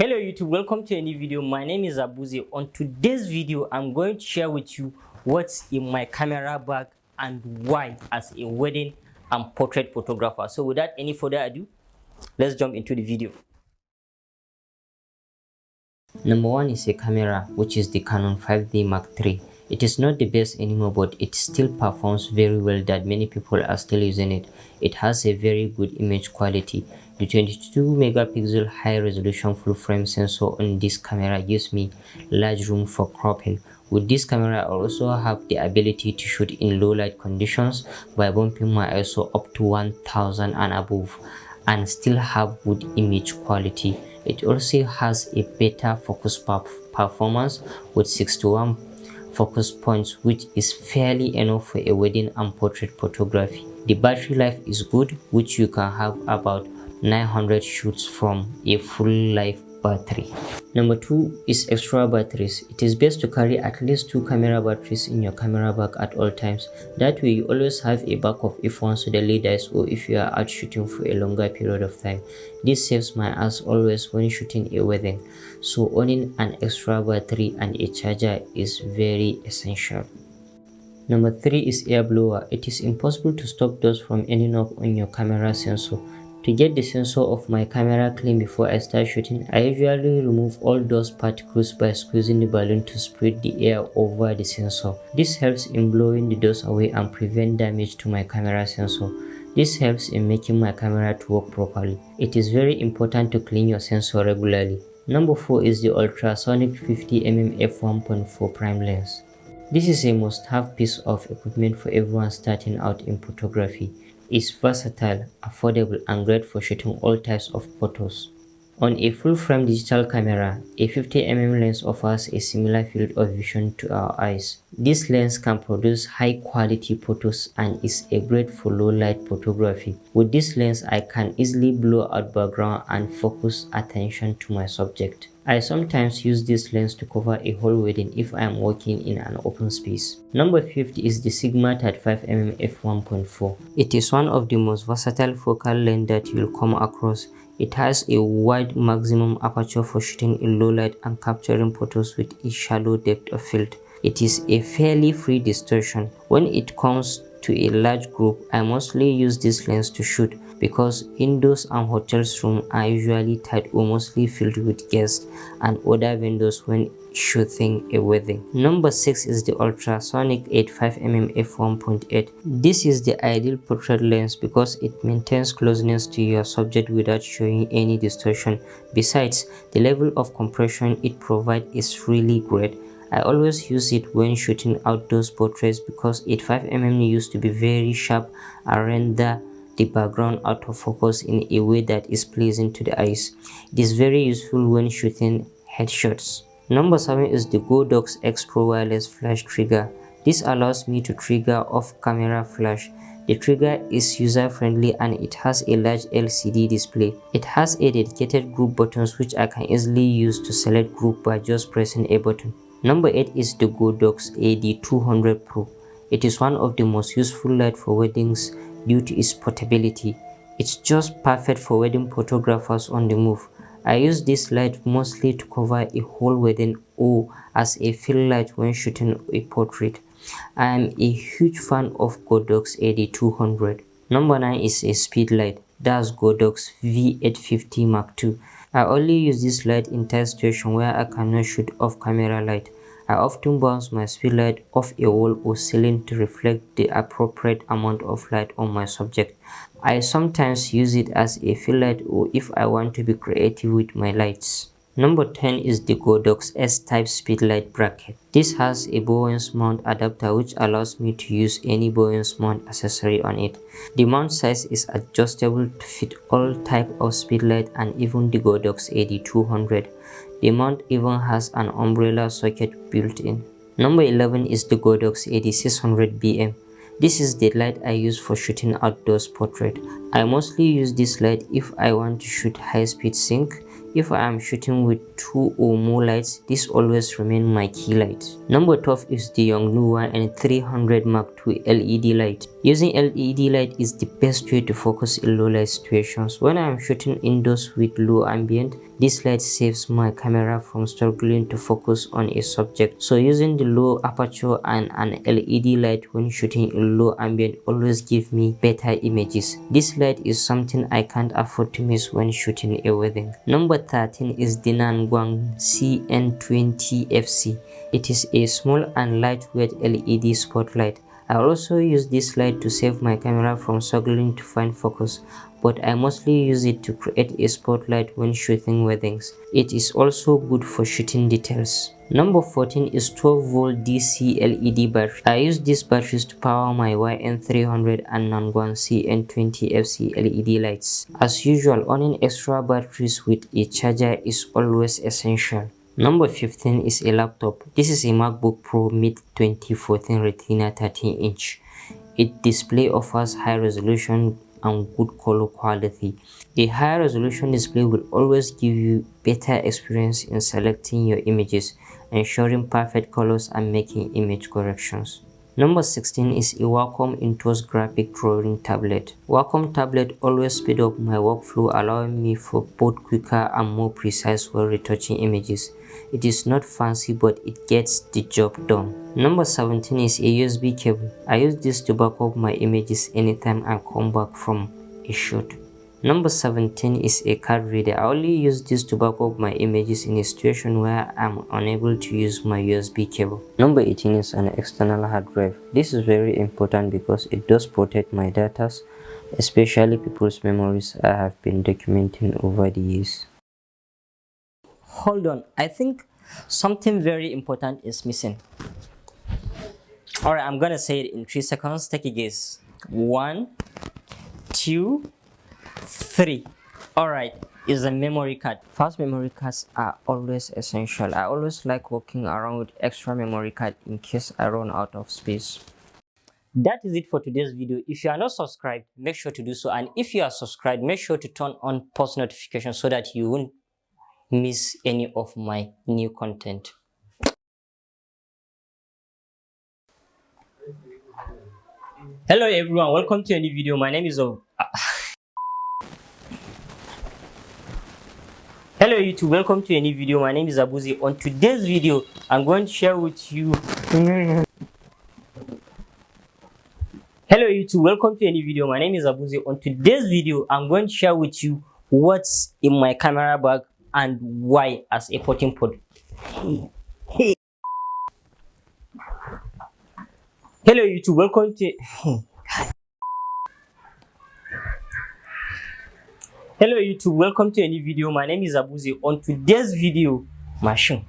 Hello YouTube, welcome to a new video. My name is Abuzi. On today's video, I'm going to share with you what's in my camera bag and why as a wedding and portrait photographer. So without any further ado, let's jump into the video. Number one is a camera, which is the Canon 5D Mark III. It is not the best anymore, but it still performs very well that many people are still using it. It has a very good image quality. The 22 megapixel high resolution full frame sensor on this camera gives me large room for cropping. With this camera, I also have the ability to shoot in low light conditions by bumping my ISO up to 1000 and above and still have good image quality. It also has a better focus performance with 61 focus points, which is fairly enough for a wedding and portrait photography. The battery life is good, which you can have about 900 shoots from a full life battery. Number two is extra batteries. It is best to carry at least 2 camera batteries in your camera bag at all times. That way you always have a backup if one suddenly dies or if you are out shooting for a longer period of time. This saves my ass always when shooting a wedding, so owning an extra battery and a charger is very essential. Number 3 is air blower. It is impossible to stop dust from ending up on your camera sensor. To get the sensor of my camera clean before I start shooting, I usually remove all dust particles by squeezing the balloon to spread the air over the sensor. This helps in blowing the dust away and prevent damage to my camera sensor. This helps in making my camera to work properly. It is very important to clean your sensor regularly. Number 4 is the ultrasonic 50mm f1.4 prime lens. This is a must-have piece of equipment for everyone starting out in photography. It's versatile, affordable, and great for shooting all types of photos. On a full-frame digital camera, a 50mm lens offers a similar field of vision to our eyes. This lens can produce high-quality photos and is a great for low-light photography. With this lens, I can easily blur out background and focus attention to my subject. I sometimes use this lens to cover a whole wedding if I am working in an open space. Number 50 is the Sigma 35mm f1.4. It is one of the most versatile focal lens that you'll come across. It has a wide maximum aperture for shooting in low light and capturing photos with a shallow depth of field. It is a fairly free distortion. When it comes to a large group, I mostly use this lens to shoot because indoors and hotels rooms are usually tight or mostly filled with guests and other vendors when shooting a wedding. Number 6 is the ultrasonic 85mm f1.8. This is the ideal portrait lens because it maintains closeness to your subject without showing any distortion. Besides, the level of compression it provides is really great. I always use it when shooting outdoors portraits because 85mm used to be very sharp and render the background out of focus in a way that is pleasing to the eyes. It is very useful when shooting headshots. Number 7 is the Godox X Pro wireless flash trigger. This allows me to trigger off-camera flash. The trigger is user-friendly and it has a large LCD display. It has a dedicated group buttons which I can easily use to select group by just pressing a button. Number 8 is the Godox AD200 Pro. It is one of the most useful lights for weddings due to its portability. It's just perfect for wedding photographers on the move. I use this light mostly to cover a whole wedding or as a fill light when shooting a portrait. I am a huge fan of Godox AD200. Number 9 is a speed light. That's Godox V850 Mark II. I only use this light in tight situations where I cannot shoot off camera light. I often bounce my speed light off a wall or ceiling to reflect the appropriate amount of light on my subject. I sometimes use it as a fill light or if I want to be creative with my lights. Number 10 is the Godox S-Type speedlight bracket. This has a Bowens mount adapter which allows me to use any Bowens mount accessory on it. The mount size is adjustable to fit all type of speedlight and even the Godox AD200. The mount even has an umbrella socket built in. Number 11 is the Godox AD600BM. This is the light I use for shooting outdoors portrait. I mostly use this light if I want to shoot high-speed sync, If I am shooting with 2 or more lights, this always remain my key light. Number 12 is the Yongnuo 1300 Mark II LED light. Using LED light is the best way to focus in low light situations. When I am shooting indoors with low ambient, this light saves my camera from struggling to focus on a subject. So using the low aperture and an LED light when shooting in low ambient always give me better images. This light is something I can't afford to miss when shooting a wedding. Number 13 is the Nangguang CN20FC. It is a small and lightweight LED spotlight. I also use this light to save my camera from struggling to find focus, but I mostly use it to create a spotlight when shooting weddings. It is also good for shooting details. Number 14 is 12V DC LED battery. I use these batteries to power my YN300 and Nangguang CN20FC LED lights. As usual, owning extra batteries with a charger is always essential. Number 15 is a laptop. This is a MacBook Pro Mid 2014 Retina 13-inch. Its display offers high resolution and good color quality. A high resolution display will always give you better experience in selecting your images, ensuring perfect colors and making image corrections. Number 16 is a Wacom Intuos graphic drawing tablet. Wacom tablet always speed up my workflow, allowing me for both quicker and more precise while retouching images. It is not fancy, but it gets the job done. Number 17 is a USB cable. I use this to back up my images anytime I come back from a shoot. Number 17 is a card reader. I only use this to back up my images in a situation where I'm unable to use my USB cable. Number 18 is an external hard drive. This is very important because it does protect my data, especially people's memories I have been documenting over the years. Hold on, I think something very important is missing. Alright, I'm gonna say it in 3 seconds. Take a guess. 1, 2, 3. Alright, is a memory card. Fast memory cards are always essential. I always like walking around with extra memory card in case I run out of space. That is it for today's video. If you are not subscribed, make sure to do so, and if you are subscribed, make sure to turn on post notifications so that you won't miss any of my new content. Hello everyone, welcome to a new video. My name is Hello YouTube, welcome to a new video. My name is Abuzi. On today's video, I'm going to share with you Hello YouTube, welcome to a new video. My name is Abuzi. On today's video, I'm going to share with you what's in my camera bag and why as a potting pod. Hello YouTube, welcome to Hello YouTube, welcome to a new video. My name is Abuzi. On today's video, machine.